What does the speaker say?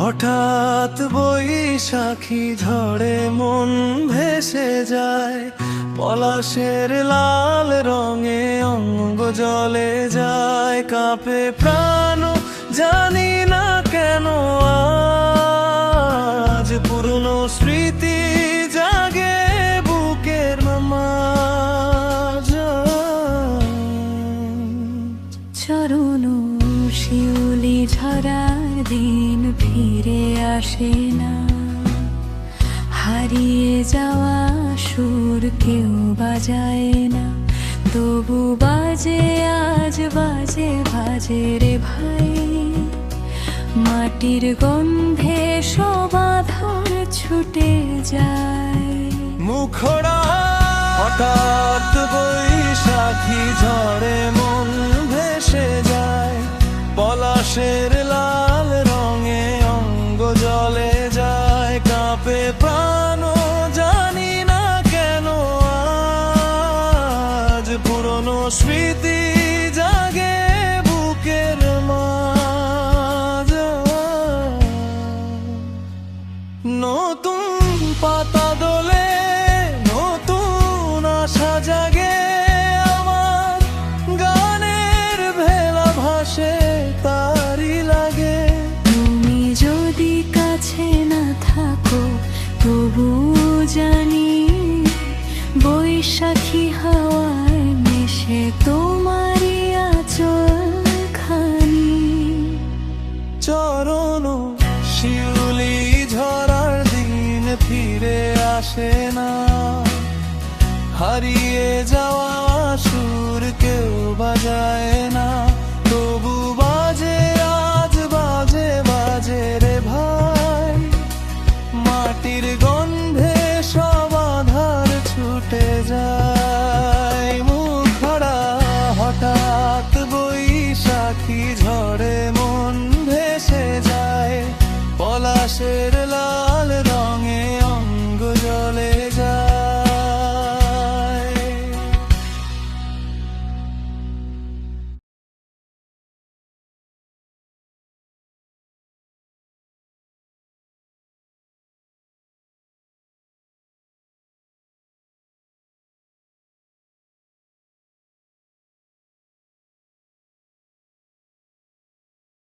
হঠাৎ বৈশাখী ঝড়ে মন ভেসে যায়, পলাশের লাল রঙে অঙ্গ জ্বলে যায়, কাঁপে প্রাণ জানি না কেন আজ পুরনো স্মৃতি জাগে বুকের মাঝে। চরণ শিউলি ঝরার দিন ফিরে আসে না, হারিয়ে যাওয়া সুর কেউ বাজায় না, তবু বাজে আজ বাজে বাজে রে ভাই, মাটির গন্ধে সব আধার ছুটে যায়। মুখড়া হঠাৎ বৈশাখী ঝড়ে মন ভেসে যায়, পলাশের লাল রঙে অঙ্গ জ্বলে যায়, কাঁপে প্রাণ জানি না কেন আজ পুরনো স্মৃতি জাগে বুকের মাঝে। নতুন পাতা দোলে নতুন আশা জাগে, আমার গানের ভেলা ভাসে তারি লাগে। তুমি যদি কাছে না থাকো তবু জানি, বৈশাখী হাওয়ায় মেশে তোমারই আঁচল খানি। চরণ শিউলি ঝরার দিন ফিরে আসে না, হারিয়ে যাওয়া সুর কেউ বাজায় না, তবু